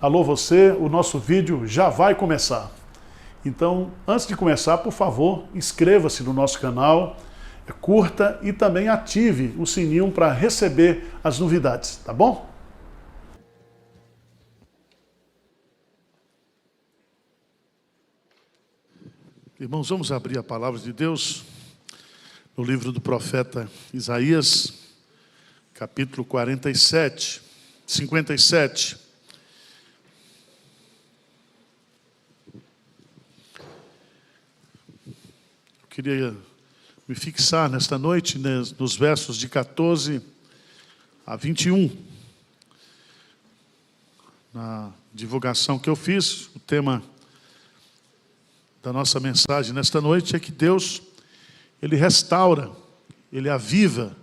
Alô você, o nosso vídeo já vai começar. Então, antes de começar, por favor, inscreva-se no nosso canal, curta e também ative o sininho para receber as novidades, tá bom? Irmãos, vamos abrir a palavra de Deus no livro do profeta Isaías, capítulo 57. Eu queria me fixar nesta noite nos versos de 14 a 21. Na divulgação que eu fiz, o tema da nossa mensagem nesta noite é que Deus, Ele restaura, Ele aviva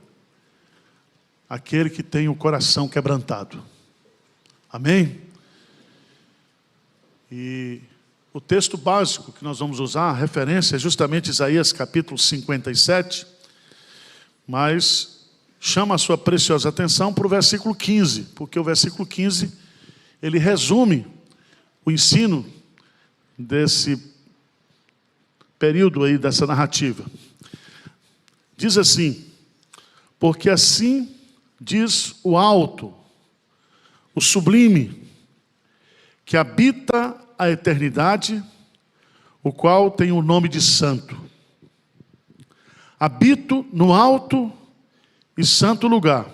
aquele que tem o coração quebrantado. Amém? E o texto básico que nós vamos usar, a referência é justamente Isaías capítulo 57, mas chama a sua preciosa atenção para o versículo 15, porque o versículo 15, ele resume o ensino desse período aí, dessa narrativa. Diz assim: porque assim diz o alto, o sublime, que habita a eternidade, o qual tem o nome de santo. Habito no alto e santo lugar,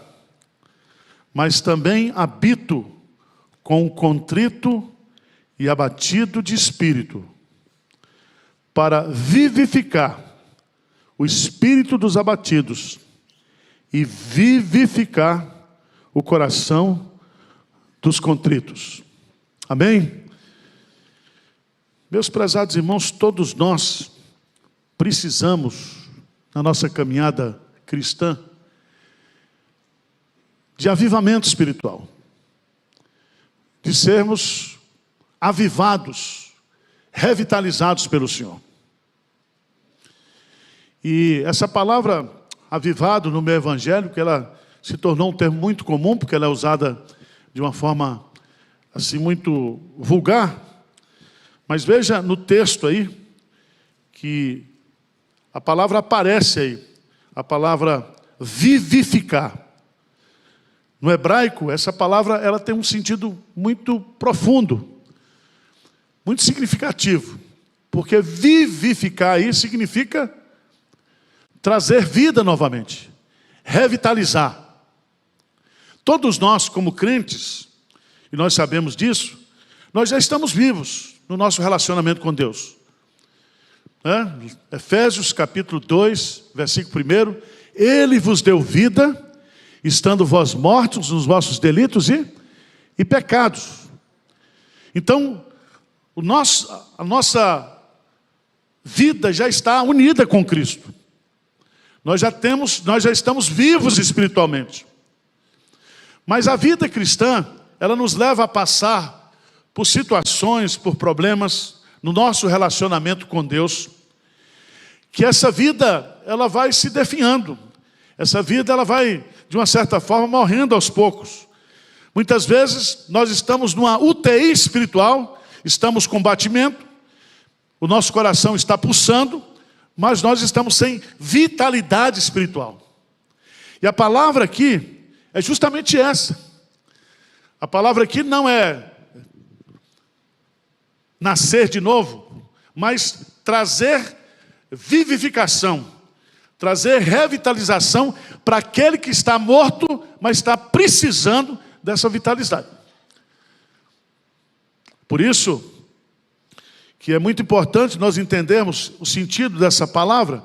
mas também habito com o contrito e abatido de espírito, para vivificar o espírito dos abatidos e vivificar o coração dos contritos. Amém? Meus prezados irmãos, todos nós precisamos, na nossa caminhada cristã, de avivamento espiritual, de sermos avivados, revitalizados pelo Senhor. E essa palavra avivado no meio evangélico, ela se tornou um termo muito comum, porque ela é usada de uma forma assim muito vulgar. Mas veja no texto aí, que a palavra aparece aí, a palavra vivificar. No hebraico, essa palavra ela tem um sentido muito profundo, muito significativo, porque vivificar aí significa trazer vida novamente, revitalizar. Todos nós, como crentes, e nós sabemos disso, nós já estamos vivos no nosso relacionamento com Deus. Efésios capítulo 2, versículo 1, Ele vos deu vida, estando vós mortos nos vossos delitos e pecados. Então, a nossa vida já está unida com Cristo. Nós já estamos vivos espiritualmente. Mas a vida cristã, ela nos leva a passar por situações, por problemas no nosso relacionamento com Deus, que essa vida, ela vai se definhando. Essa vida, ela vai, de uma certa forma, morrendo aos poucos. Muitas vezes, nós estamos numa UTI espiritual, estamos com batimento, o nosso coração está pulsando, mas nós estamos sem vitalidade espiritual. E a palavra aqui é justamente essa. A palavra aqui não é nascer de novo, mas trazer vivificação, trazer revitalização para aquele que está morto, mas está precisando dessa vitalidade. Por isso que é muito importante nós entendermos o sentido dessa palavra.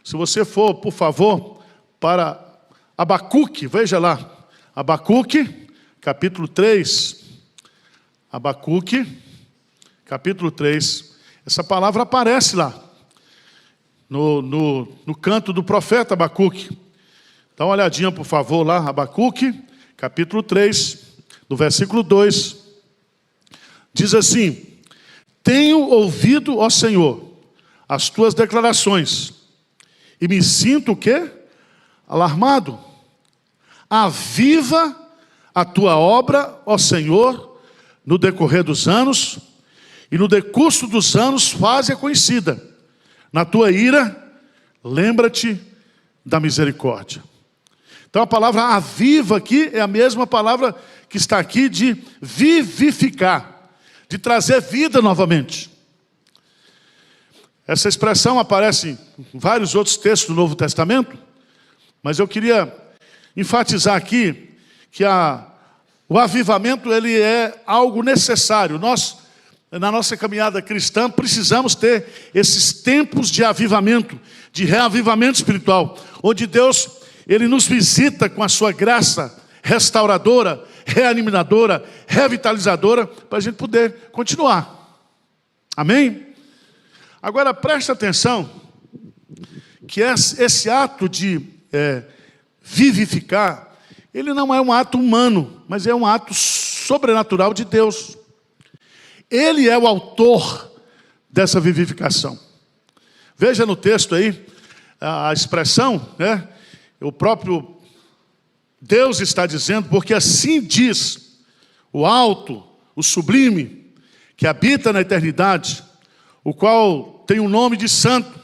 Se você for, por favor, para Abacuque, veja lá, Abacuque, capítulo 3, Abacuque, capítulo 3, essa palavra aparece lá, no canto do profeta Abacuque. Dá uma olhadinha, por favor, lá, Abacuque, capítulo 3, no versículo 2, diz assim: tenho ouvido, ó Senhor, as tuas declarações, e me sinto o quê? Alarmado. Aviva a tua obra, ó Senhor, no decorrer dos anos, e no decurso dos anos faze-a conhecida. Na tua ira, lembra-te da misericórdia. Então a palavra aviva aqui é a mesma palavra que está aqui de vivificar, de trazer vida novamente. Essa expressão aparece em vários outros textos do Novo Testamento, mas eu queria enfatizar aqui que o avivamento ele é algo necessário. Nós, na nossa caminhada cristã, precisamos ter esses tempos de avivamento, de reavivamento espiritual, onde Deus ele nos visita com a sua graça restauradora, reanimadora, revitalizadora, para a gente poder continuar. Amém? Agora preste atenção, que esse ato de vivificar, ele não é um ato humano, mas é um ato sobrenatural de Deus. Ele é o autor dessa vivificação. Veja no texto aí, a expressão, né? O próprio Deus está dizendo, porque assim diz o alto, o sublime, que habita na eternidade, o qual tem o nome de santo.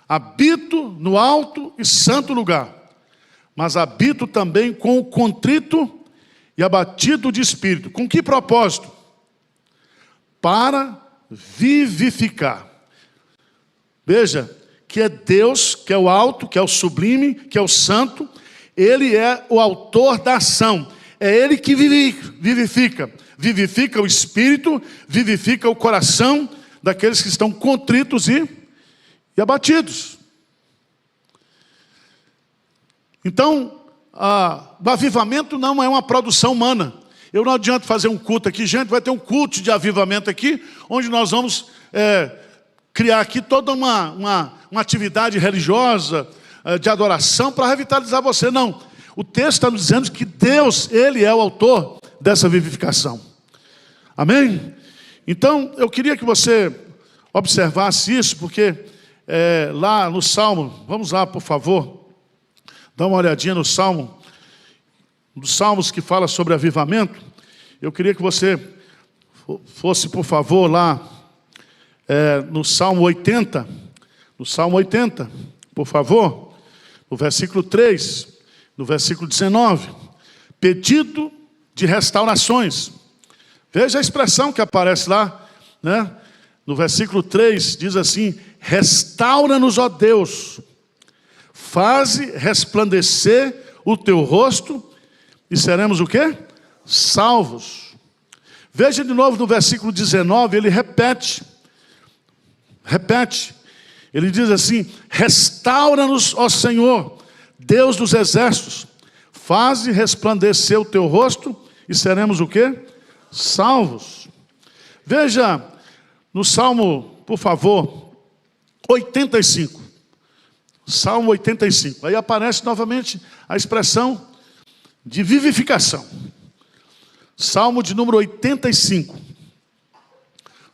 Habito no alto e santo lugar, mas habito também com o contrito e abatido de espírito. Com que propósito? Para vivificar. Veja, que é Deus, que é o alto, que é o sublime, que é o santo. Ele é o autor da ação. É Ele que vivifica. Vivifica o espírito, vivifica o coração daqueles que estão contritos e abatidos. Então, o avivamento não é uma produção humana. Eu não adianta fazer um culto aqui, gente, vai ter um culto de avivamento aqui, onde nós vamos criar aqui toda uma atividade religiosa, de adoração, para revitalizar você. Não, o texto está nos dizendo que Deus, Ele é o autor dessa vivificação. Amém? Então, eu queria que você observasse isso, porque lá no Salmo, vamos lá, por favor, dá uma olhadinha no Salmo, dos Salmos que fala sobre avivamento. Eu queria que você fosse, por favor, lá no Salmo 80, por favor, no versículo 3, no versículo 19, pedido de restaurações. Veja a expressão que aparece lá, né? No versículo 3, diz assim: restaura-nos, ó Deus, faze resplandecer o teu rosto, e seremos o quê? Salvos. Veja de novo no versículo 19, ele repete. Ele diz assim: restaura-nos, ó Senhor, Deus dos exércitos, faze resplandecer o teu rosto, e seremos o quê? Salvos. Veja no Salmo, por favor, 85. Salmo 85. Aí aparece novamente a expressão de vivificação. Salmo de número 85.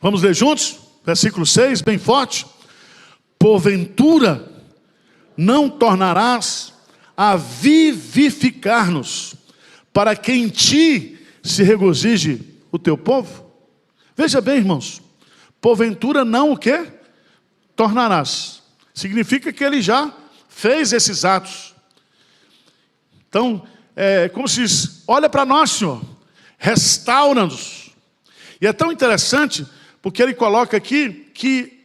Vamos ler juntos? Versículo 6, bem forte. Porventura não tornarás a vivificar-nos, para que em ti se regozije o teu povo? Veja bem, irmãos, porventura não o quê? Tornarás. Significa que ele já fez esses atos. Então, como se diz, olha para nós, Senhor, restaura-nos. E é tão interessante, porque ele coloca aqui que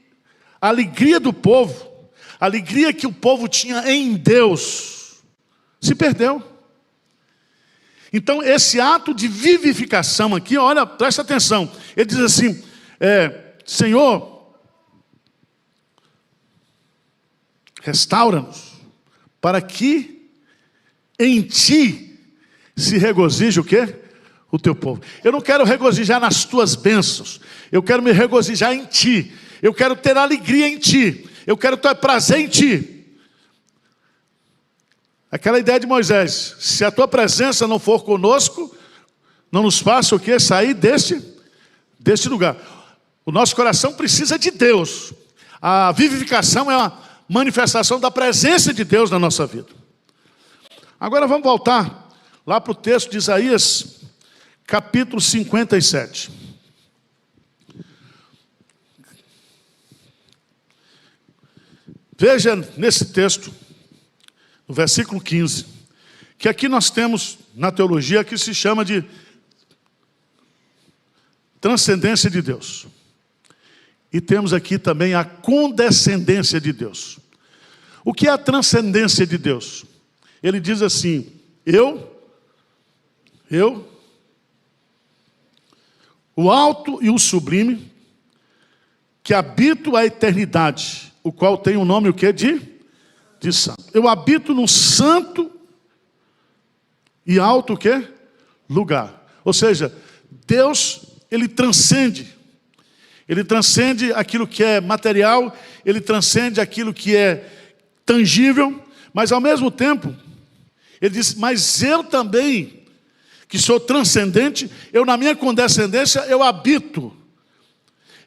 a alegria do povo, a alegria que o povo tinha em Deus, se perdeu. Então esse ato de vivificação aqui, olha, presta atenção, ele diz assim, Senhor, restaura-nos, para que em ti se regozije o quê? O teu povo. Eu não quero regozijar nas tuas bênçãos, eu quero me regozijar em ti, eu quero ter alegria em ti, eu quero ter prazer em ti. Aquela ideia de Moisés, se a tua presença não for conosco, não nos faça o quê? Sair deste lugar. O nosso coração precisa de Deus. A vivificação é uma manifestação da presença de Deus na nossa vida. Agora vamos voltar lá para o texto de Isaías, capítulo 57. Veja nesse texto, no versículo 15, que aqui nós temos, na teologia, que se chama de transcendência de Deus. E temos aqui também a condescendência de Deus. O que é a transcendência de Deus? Ele diz assim: eu, o alto e o sublime, que habito a eternidade, o qual tem o nome o quê? De santo. Eu habito num santo e alto o quê? Lugar. Ou seja, Deus, Ele transcende. Ele transcende aquilo que é material, Ele transcende aquilo que é tangível, mas ao mesmo tempo, Ele diz, mas eu também, que sou transcendente, eu na minha condescendência, eu habito.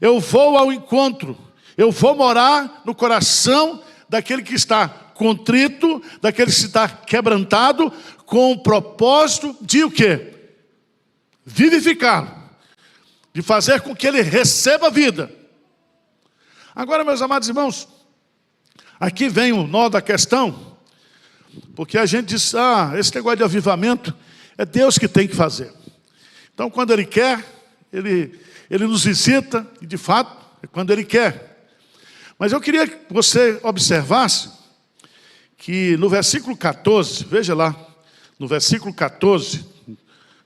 Eu vou ao encontro, eu vou morar no coração daquele que está contrito, daquele que está quebrantado, com o propósito de o quê? Vivificá-lo, de fazer com que ele receba vida. Agora, meus amados irmãos, aqui vem o nó da questão, porque a gente diz, esse negócio de avivamento é Deus que tem que fazer. Então, quando Ele quer, Ele nos visita, e de fato, é quando Ele quer. Mas eu queria que você observasse que no versículo 14, veja lá, no versículo 14,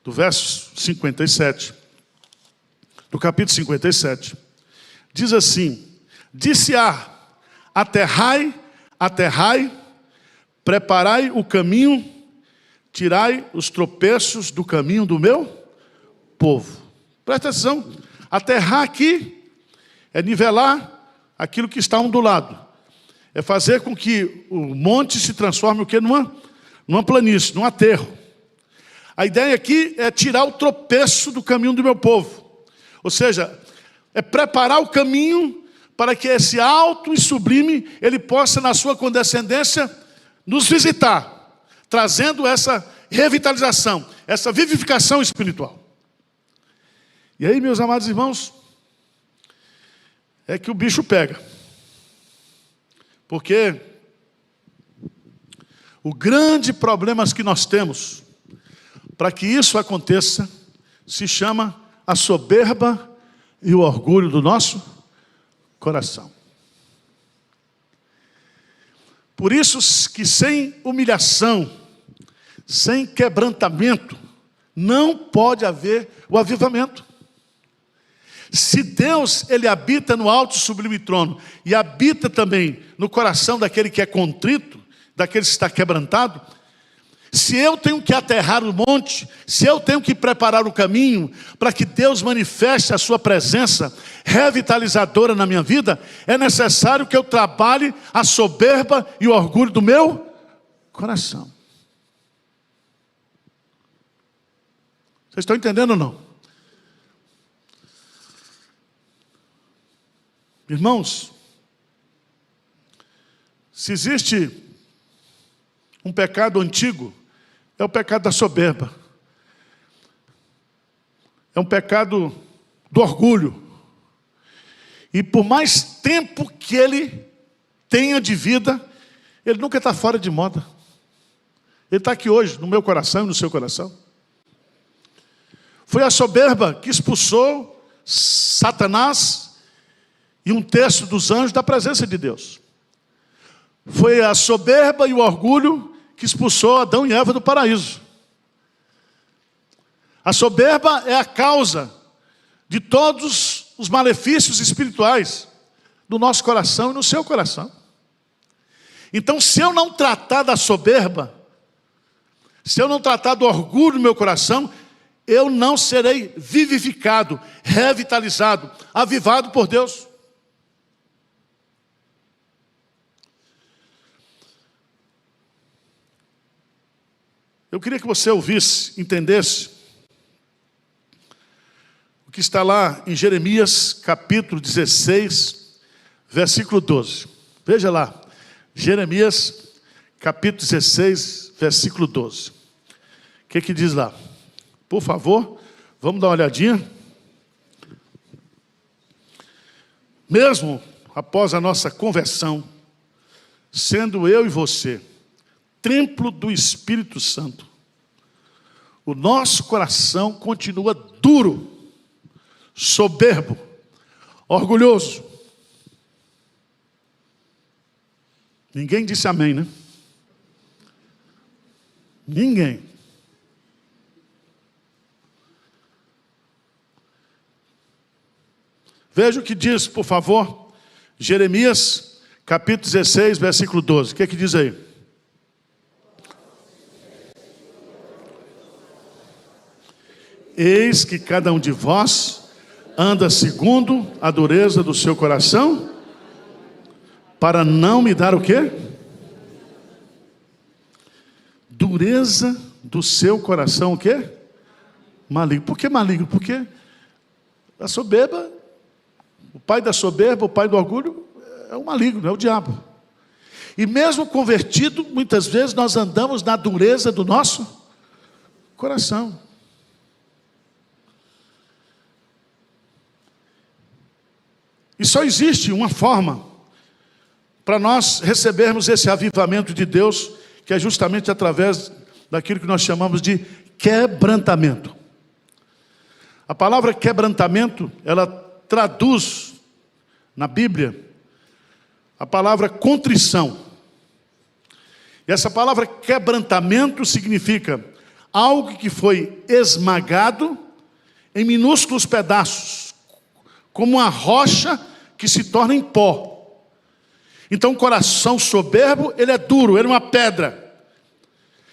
do verso 57, do capítulo 57, diz assim, disse aterrai, preparai o caminho, tirai os tropeços do caminho do meu povo. Presta atenção, aterrar aqui é nivelar aquilo que está ondulado. É fazer com que o monte se transforme o quê? Numa planície, num aterro. A ideia aqui é tirar o tropeço do caminho do meu povo. Ou seja, é preparar o caminho para que esse alto e sublime, ele possa, na sua condescendência, nos visitar, trazendo essa revitalização, essa vivificação espiritual. E aí, meus amados irmãos, é que o bicho pega. Porque o grande problema que nós temos para que isso aconteça se chama a soberba e o orgulho do nosso coração. Por isso que sem humilhação, sem quebrantamento, não pode haver o avivamento. Se Deus, Ele habita no alto e sublime trono, e habita também no coração daquele que é contrito, daquele que está quebrantado, se eu tenho que aterrar o monte, se eu tenho que preparar o caminho para que Deus manifeste a sua presença revitalizadora na minha vida, é necessário que eu trabalhe a soberba e o orgulho do meu coração. Vocês estão entendendo ou não? Irmãos, se existe um pecado antigo, é o pecado da soberba. É um pecado do orgulho. E por mais tempo que ele tenha de vida, ele nunca está fora de moda. Ele está aqui hoje, no meu coração e no seu coração. Foi a soberba que expulsou Satanás e um terço dos anjos da presença de Deus. Foi a soberba e o orgulho que expulsou Adão e Eva do paraíso. A soberba é a causa de todos os malefícios espirituais do nosso coração e no seu coração. Então, se eu não tratar da soberba, se eu não tratar do orgulho no meu coração, eu não serei vivificado, revitalizado, avivado por Deus. Eu queria que você ouvisse, entendesse o que está lá em Jeremias, capítulo 16, versículo 12. Veja lá, Jeremias, capítulo 16, versículo 12. O que diz lá? Por favor, Vamos dar uma olhadinha? Mesmo após a nossa conversão, sendo eu e você templo do Espírito Santo, o nosso coração continua duro, soberbo, orgulhoso. Ninguém disse amém, né? Ninguém. Veja o que diz, por favor, Jeremias, capítulo 16, versículo 12. O que é que diz aí? Eis que cada um de vós anda segundo a dureza do seu coração, para não me dar o quê? Dureza do seu coração, o quê? Maligno. Por que maligno? Porque a soberba, o pai da soberba, o pai do orgulho, é o maligno, é o diabo. E mesmo convertido, muitas vezes nós andamos na dureza do nosso coração. E só existe uma forma para nós recebermos esse avivamento de Deus, que é justamente através daquilo que nós chamamos de quebrantamento. A palavra quebrantamento, ela traduz na Bíblia a palavra contrição. E essa palavra quebrantamento significa algo que foi esmagado em minúsculos pedaços, como uma rocha que se torna em pó. Então o coração soberbo, ele é duro, ele é uma pedra.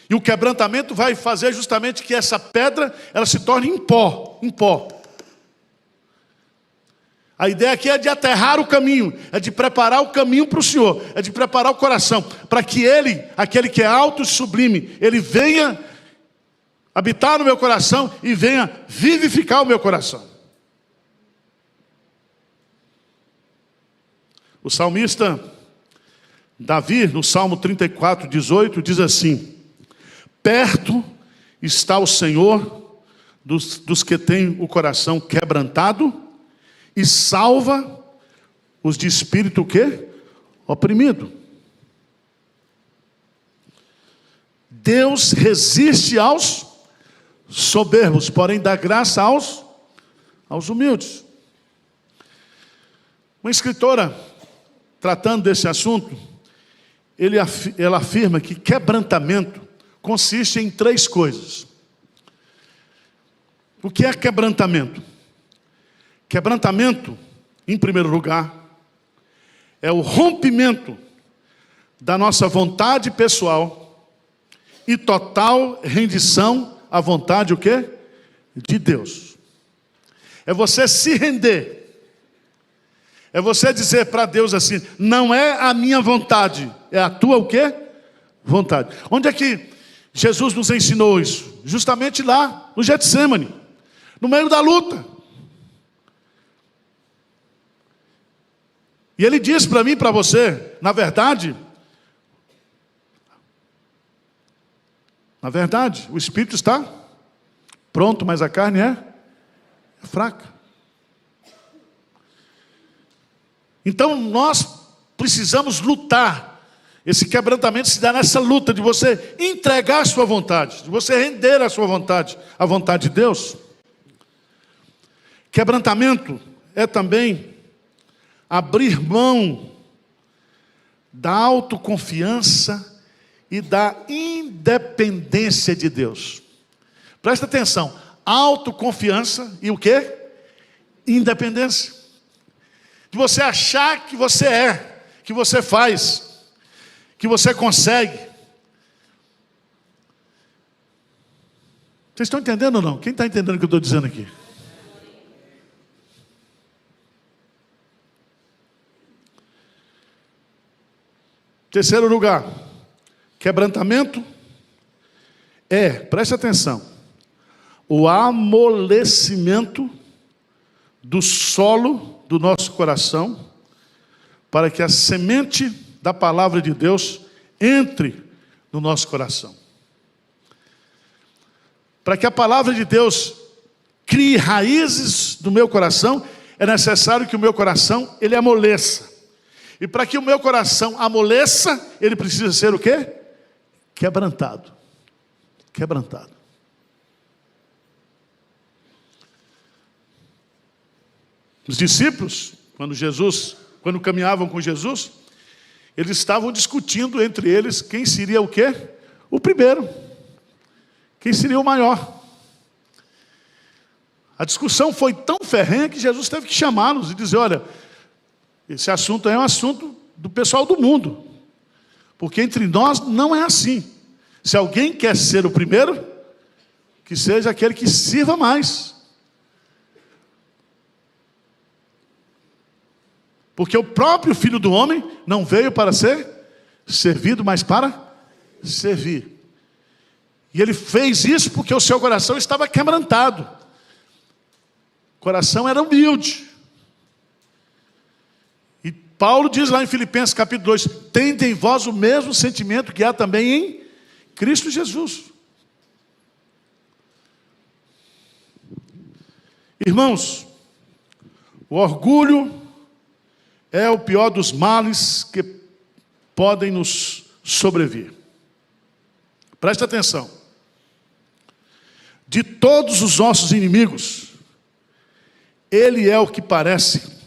E o quebrantamento vai fazer justamente que essa pedra, ela se torne em pó, em pó. A ideia aqui é de aterrar o caminho, é de preparar o caminho para o Senhor, é de preparar o coração, para que Ele, aquele que é alto e sublime, Ele venha habitar no meu coração e venha vivificar o meu coração. O salmista Davi, no Salmo 34, 18, diz assim: perto está o Senhor dos que têm o coração quebrantado e salva os de espírito o quê? Oprimido. Deus resiste aos soberbos, porém dá graça aos humildes. Uma escritora, tratando desse assunto, ela afirma que quebrantamento consiste em 3 coisas. O que é quebrantamento? Quebrantamento, em primeiro lugar, é o rompimento da nossa vontade pessoal e total rendição à vontade o quê? De Deus. É você se render. É você dizer para Deus assim: não é a minha vontade, é a tua o quê? Vontade. Onde é que Jesus nos ensinou isso? Justamente lá, no Getsêmani, no meio da luta. E Ele diz para mim e para você, na verdade, o Espírito está pronto, mas a carne é fraca. Então nós precisamos lutar. Esse quebrantamento se dá nessa luta de você entregar a sua vontade, de você render a sua vontade, à vontade de Deus. Quebrantamento é também abrir mão da autoconfiança e da independência de Deus. Presta atenção, autoconfiança e o quê? Independência. De você achar que você é, que você faz, que você consegue. Vocês estão entendendo ou não? Quem está entendendo o que eu estou dizendo aqui? Terceiro lugar, quebrantamento preste atenção, o amolecimento do solo do nosso coração, para que a semente da palavra de Deus entre no nosso coração. Para que a palavra de Deus crie raízes no meu coração, é necessário que o meu coração, ele amoleça. E para que o meu coração amoleça, ele precisa ser o quê? Quebrantado. Quebrantado. Os discípulos, quando caminhavam com Jesus, eles estavam discutindo entre eles quem seria o quê? O primeiro. Quem seria o maior. A discussão foi tão ferrenha que Jesus teve que chamá-los e dizer, olha, esse assunto é um assunto do pessoal do mundo. Porque entre nós não é assim. Se alguém quer ser o primeiro, que seja aquele que sirva mais. Porque o próprio Filho do Homem não veio para ser servido, mas para servir. E ele fez isso porque o seu coração estava quebrantado. O coração era humilde. E Paulo diz lá em Filipenses capítulo 2, tende em vós o mesmo sentimento que há também em Cristo Jesus. Irmãos, o orgulho é o pior dos males que podem nos sobrevir. Presta atenção. De todos os nossos inimigos, ele é o que parece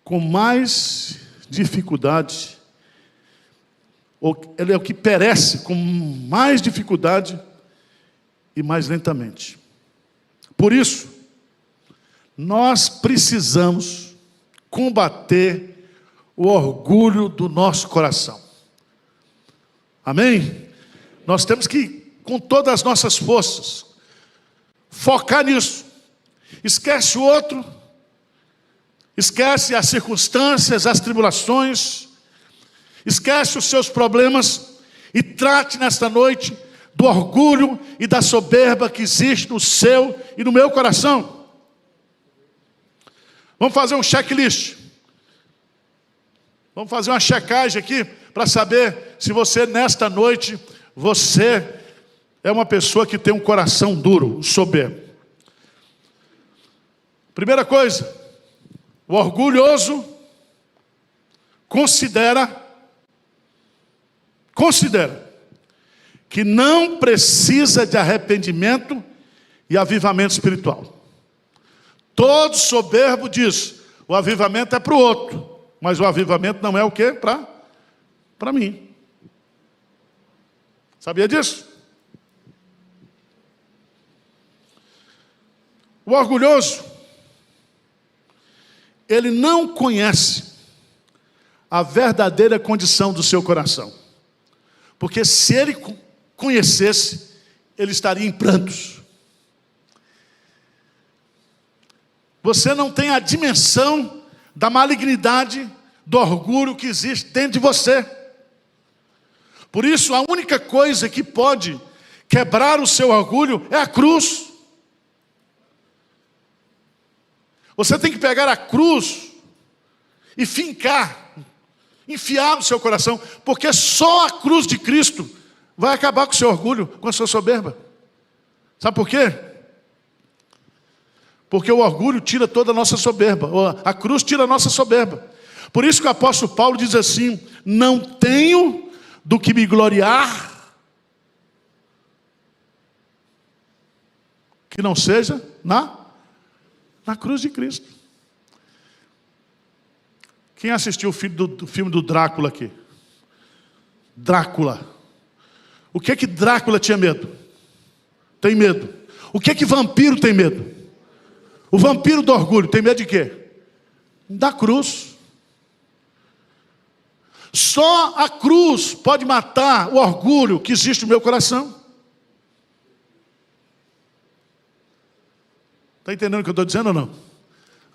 com mais dificuldade, ou ele é o que perece com mais dificuldade e mais lentamente. Por isso, nós precisamos combater o orgulho do nosso coração. Amém? Nós temos que, com todas as nossas forças, focar nisso. Esquece o outro, esquece as circunstâncias, as tribulações, esquece os seus problemas e trate nesta noite do orgulho e da soberba que existe no seu e no meu coração. Vamos fazer um checklist. Vamos fazer uma checagem aqui para saber se você nesta noite, você é uma pessoa que tem um coração duro, soberbo. Primeira coisa, o orgulhoso considera que não precisa de arrependimento e avivamento espiritual. Todo soberbo diz, o avivamento é para o outro, mas o avivamento não é o quê? Para mim. Sabia disso? O orgulhoso, ele não conhece a verdadeira condição do seu coração. Porque se ele conhecesse, ele estaria em prantos. Você não tem a dimensão da malignidade, do orgulho que existe dentro de você. Por isso, a única coisa que pode quebrar o seu orgulho é a cruz. Você tem que pegar a cruz e enfiar no seu coração, porque só a cruz de Cristo vai acabar com o seu orgulho, com a sua soberba. Sabe por quê? Porque o orgulho tira toda a nossa soberba, a cruz tira a nossa soberba. Por isso que o apóstolo Paulo diz assim, não tenho do que me gloriar, que não seja na cruz de Cristo. Quem assistiu o filme do Drácula aqui? Drácula. O que Drácula tinha medo? Tem medo. O que vampiro tem medo? O vampiro do orgulho tem medo de quê? Da cruz. Só a cruz pode matar o orgulho que existe no meu coração. Está entendendo o que eu estou dizendo ou não?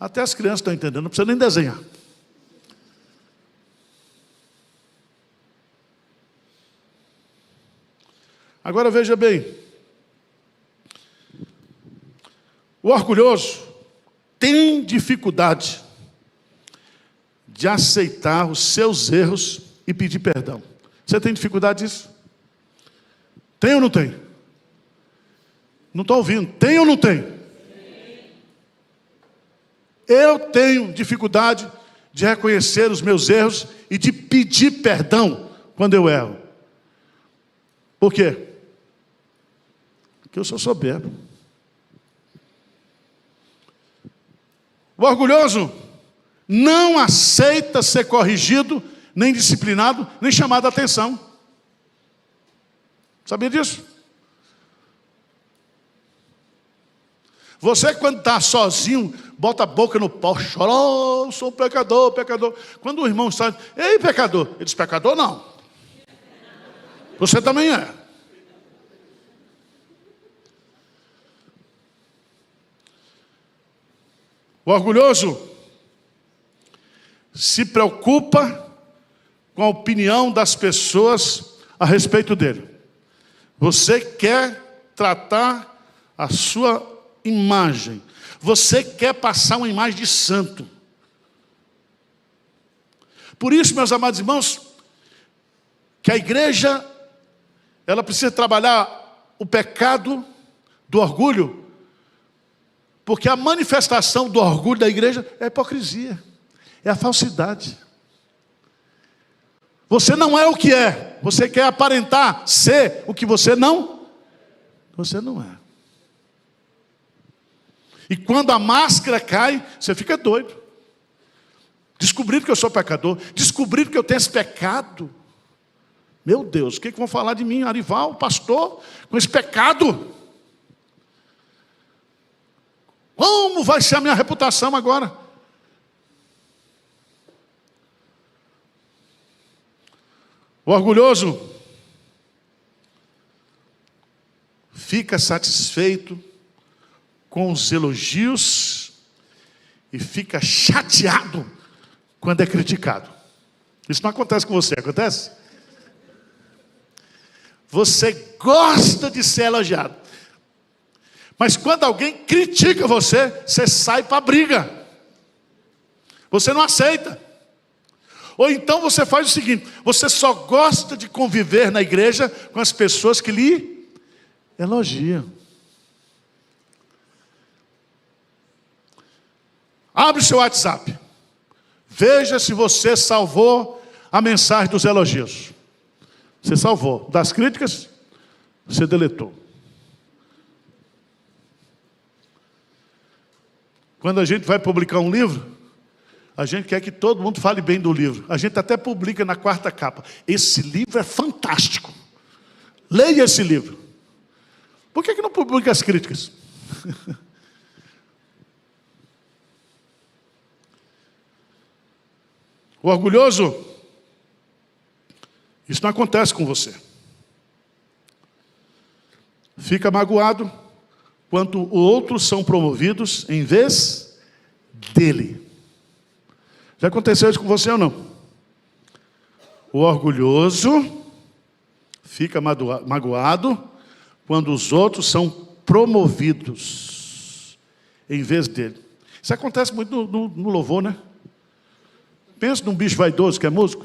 Até as crianças estão entendendo, não precisa nem desenhar. Agora veja bem. O orgulhoso tem dificuldade de aceitar os seus erros e pedir perdão. Você tem dificuldade disso? Tem ou não tem? Não estou ouvindo. Tem ou não tem? Eu tenho dificuldade de reconhecer os meus erros e de pedir perdão quando eu erro. Por quê? Porque eu sou soberbo. O orgulhoso não aceita ser corrigido, nem disciplinado, nem chamado a atenção. Sabia disso? Você, quando está sozinho, bota a boca no pau, chora, oh, sou um pecador, pecador. Quando o irmão está, ei, pecador, ele diz, pecador não. Você também é. O orgulhoso se preocupa com a opinião das pessoas a respeito dele. Você quer tratar a sua imagem. Você quer passar uma imagem de santo. Por isso, meus amados irmãos, que a igreja, ela precisa trabalhar o pecado do orgulho, porque a manifestação do orgulho da igreja é a hipocrisia, é a falsidade. Você não é o que é, você quer aparentar ser o que você não é. E quando a máscara cai, você fica doido. Descobriram que eu sou pecador, descobriram que eu tenho esse pecado. Meu Deus, o que vão falar de mim, Arival, pastor, com esse pecado? Como vai ser a minha reputação agora? O orgulhoso fica satisfeito com os elogios e fica chateado quando é criticado. Isso não acontece com você, acontece? Você gosta de ser elogiado, mas quando alguém critica você, você sai para a briga. Você não aceita. Ou então você faz o seguinte, você só gosta de conviver na igreja com as pessoas que lhe elogiam. Abre o seu WhatsApp. Veja se você salvou a mensagem dos elogios. Você salvou. Das críticas, você deletou. Quando a gente vai publicar um livro, a gente quer que todo mundo fale bem do livro. A gente até publica na 4ª capa. Esse livro é fantástico. Leia esse livro. Por que não publica as críticas? O orgulhoso, isso não acontece com você. Fica magoado quando outros são promovidos em vez dele. Já aconteceu isso com você ou não? O orgulhoso fica magoado quando os outros são promovidos em vez dele. Isso acontece muito no louvor, né? Pensa num bicho vaidoso que é músico.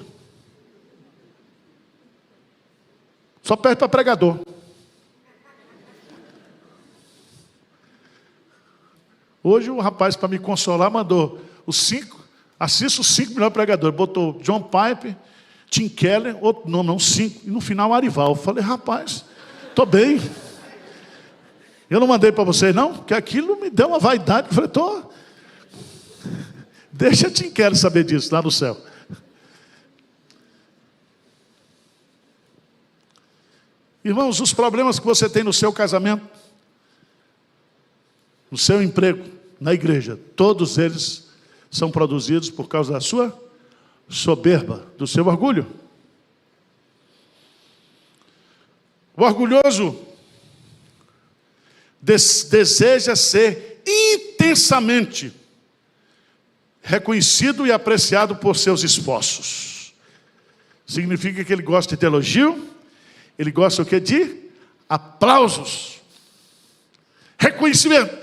Só perde para pregador. Hoje o rapaz, para me consolar, mandou assista os 5 melhores pregadores. Botou John Piper, Tim Keller, outro nome, não, 5. E no final Arival. Eu falei, rapaz, estou bem. Eu não mandei para vocês não, porque aquilo me deu uma vaidade. Eu falei, estou... Deixa Tim Keller saber disso lá no céu. Irmãos, os problemas que você tem no seu casamento, no seu emprego, na igreja, todos eles são produzidos por causa da sua soberba, do seu orgulho. O orgulhoso deseja ser intensamente reconhecido e apreciado por seus esforços. Significa que ele gosta de elogio, ele gosta o quê? De aplausos, reconhecimento.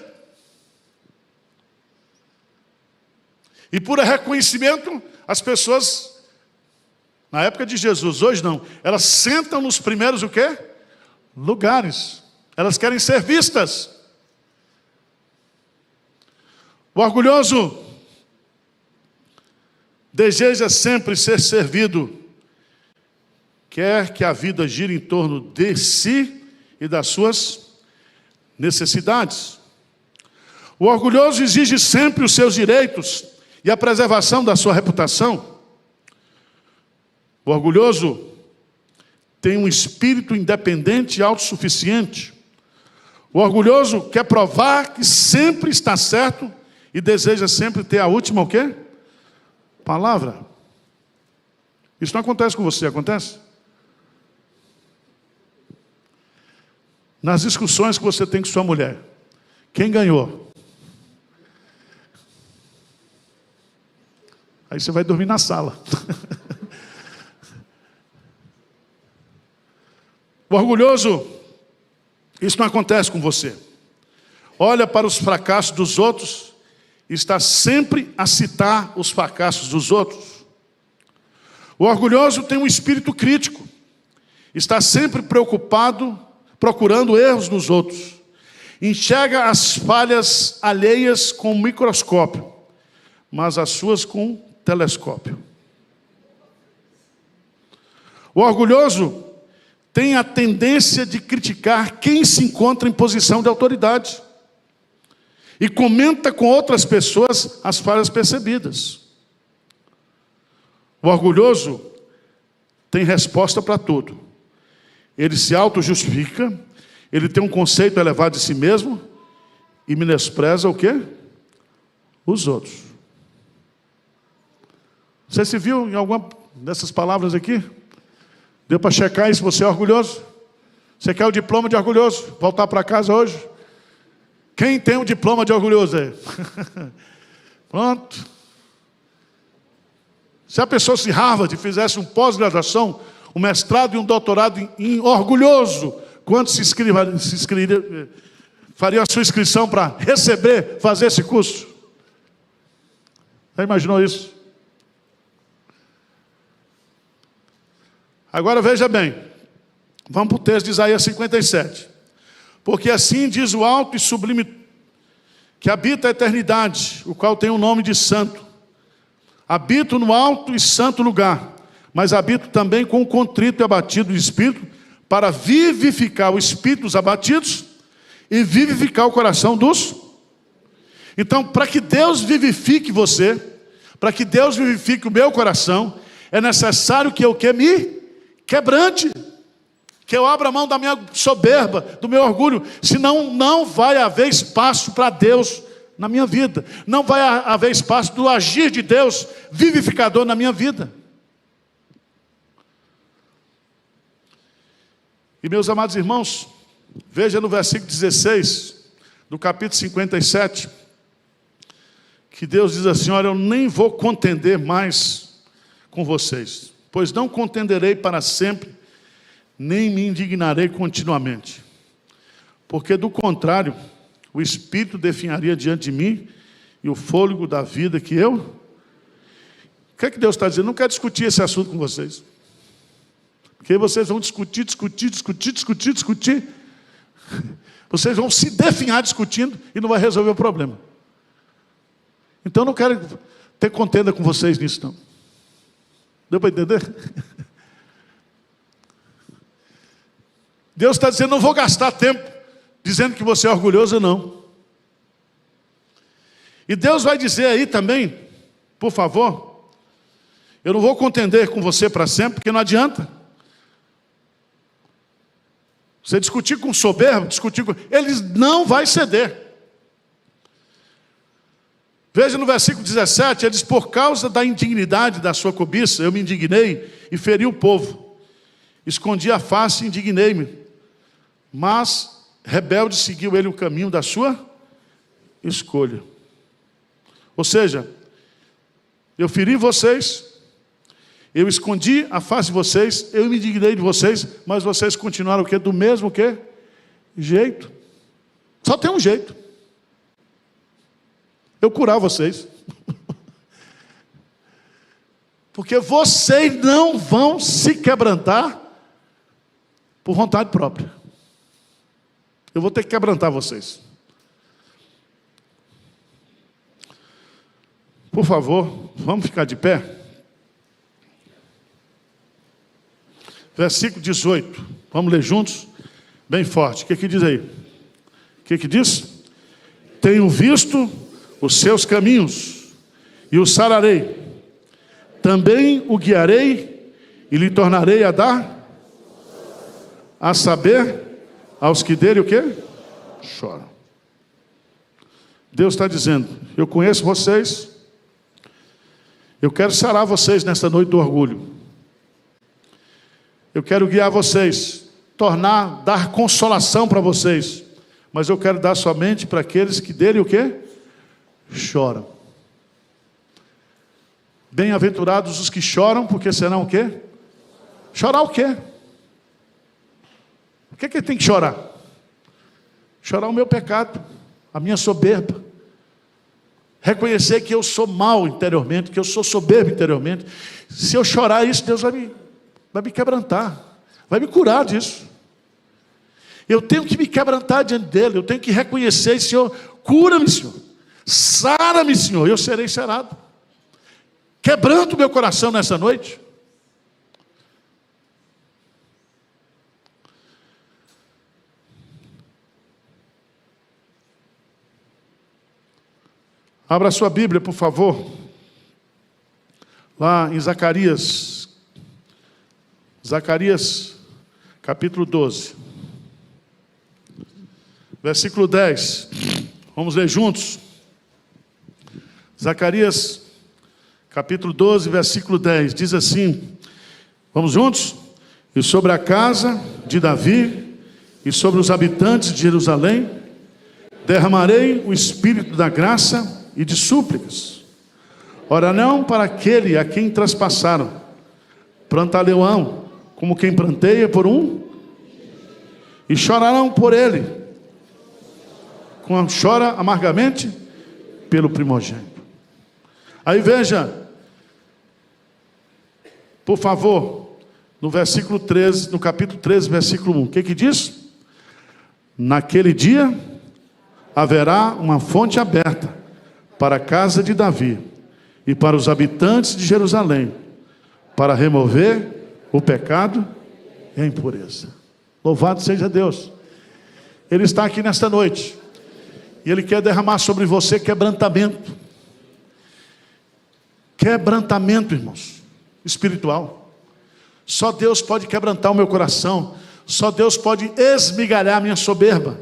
E por reconhecimento, as pessoas, na época de Jesus, hoje não, elas sentam nos primeiros o quê? Lugares. Elas querem ser vistas. O orgulhoso deseja sempre ser servido, quer que a vida gire em torno de si e das suas necessidades. O orgulhoso exige sempre os seus direitos e a preservação da sua reputação. O orgulhoso tem um espírito independente e autossuficiente. O orgulhoso quer provar que sempre está certo e deseja sempre ter a última o quê? Palavra. Isso não acontece com você, acontece? Nas discussões que você tem com sua mulher, quem ganhou? Aí você vai dormir na sala. O orgulhoso, isso não acontece com você. Olha para os fracassos dos outros e está sempre a citar os fracassos dos outros. O orgulhoso tem um espírito crítico. Está sempre preocupado, procurando erros nos outros. Enxerga as falhas alheias com microscópio, mas as suas com telescópio. O orgulhoso tem a tendência de criticar quem se encontra em posição de autoridade e comenta com outras pessoas as falhas percebidas. O orgulhoso tem resposta para tudo. Ele se auto-justifica, ele tem um conceito elevado de si mesmo e menospreza o quê? Os outros. Você se viu em alguma dessas palavras aqui? Deu para checar aí se você é orgulhoso? Você quer o diploma de orgulhoso? Voltar para casa hoje? Quem tem o diploma de orgulhoso aí? Pronto. Se a pessoa se Harvard fizesse um pós-graduação, um mestrado e um doutorado em orgulhoso, quanto faria a sua inscrição para fazer esse curso? Já imaginou isso? Agora veja bem, vamos para o texto de Isaías 57. Porque assim diz o alto e sublime, que habita a eternidade, o qual tem o nome de santo. Habito no alto e santo lugar, mas habito também com o contrito e abatido de espírito, para vivificar o espírito dos abatidos e vivificar o coração dos... Então, para que Deus vivifique você, para que Deus vivifique o meu coração, é necessário que eu me quebrante, que eu abra mão da minha soberba, do meu orgulho, senão não vai haver espaço para Deus na minha vida, não vai haver espaço do agir de Deus vivificador na minha vida. E meus amados irmãos, veja no versículo 16, do capítulo 57, que Deus diz assim: olha, eu nem vou contender mais com vocês, pois não contenderei para sempre, nem me indignarei continuamente. Porque do contrário, o Espírito definharia diante de mim, e o fôlego da vida que eu... O que é que Deus está dizendo? Não quero discutir esse assunto com vocês. Porque vocês vão discutir. Vocês vão se definhar discutindo e não vai resolver o problema. Então eu não quero ter contenda com vocês nisso, não. Deu para entender? Deus está dizendo: não vou gastar tempo dizendo que você é orgulhoso, não. E Deus vai dizer aí também, por favor, eu não vou contender com você para sempre, porque não adianta. Você discutir com soberbo, ele não vai ceder. Veja no versículo 17, ele diz: por causa da indignidade da sua cobiça, eu me indignei e feri o povo. Escondi a face e indignei-me. Mas, rebelde, seguiu ele o caminho da sua escolha. Ou seja, eu feri vocês, eu escondi a face de vocês, eu me indignei de vocês, mas vocês continuaram o quê? Do mesmo quê? Jeito. Só tem um jeito. Eu curar vocês. Porque vocês não vão se quebrantar por vontade própria. Eu vou ter que quebrantar vocês. Por favor, vamos ficar de pé? versículo 18. Vamos ler juntos, bem forte. O que diz aí? O que diz? Tenho visto os seus caminhos e o sararei. Também o guiarei e lhe tornarei a dar, a saber, aos que dele o quê? Choram. Deus está dizendo, eu conheço vocês, eu quero sarar vocês nesta noite do orgulho. Eu quero guiar vocês, dar consolação para vocês. Mas eu quero dar somente para aqueles que dele o quê? Choram. Bem-aventurados os que choram, porque serão o quê? Chorar o quê? O que ele tem que chorar? Chorar o meu pecado, a minha soberba. Reconhecer que eu sou mau interiormente, que eu sou soberbo interiormente. Se eu chorar isso, Deus vai me quebrantar, vai me curar disso. Eu tenho que me quebrantar diante dele, eu tenho que reconhecer, Senhor, cura-me, Senhor, sara-me, Senhor, eu serei sarado. Quebranta o meu coração nessa noite. Abra a sua Bíblia, por favor, lá em Zacarias, capítulo 12, versículo 10, vamos ler juntos. Zacarias, capítulo 12, versículo 10, diz assim, vamos juntos? E sobre a casa de Davi, e sobre os habitantes de Jerusalém, derramarei o espírito da graça e de súplicas. Ora não para aquele a quem traspassaram, plantar-lhe-ão, como quem planteia por um, e chorarão por ele, como chora amargamente pelo primogênito. Aí veja, por favor, no versículo 13, no capítulo 13, versículo 1, o que diz? Naquele dia haverá uma fonte aberta para a casa de Davi e para os habitantes de Jerusalém, para remover o pecado e a impureza. Louvado seja Deus. Ele está aqui nesta noite e Ele quer derramar sobre você quebrantamento. Quebrantamento, irmãos, espiritual. Só Deus pode quebrantar o meu coração. Só Deus pode esmigalhar a minha soberba.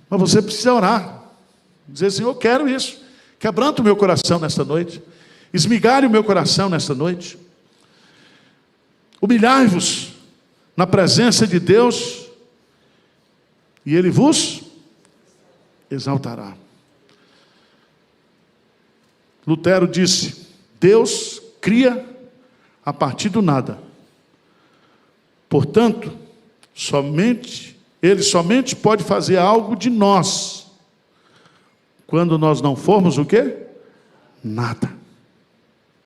Mas você precisa orar. Dizer, Senhor, eu quero isso. Quebranta o meu coração nesta noite. Esmigalhe o meu coração nesta noite. Humilhai-vos na presença de Deus e Ele vos exaltará. Lutero disse, Deus cria a partir do nada. Portanto, Ele somente pode fazer algo de nós, quando nós não formos o quê? Nada.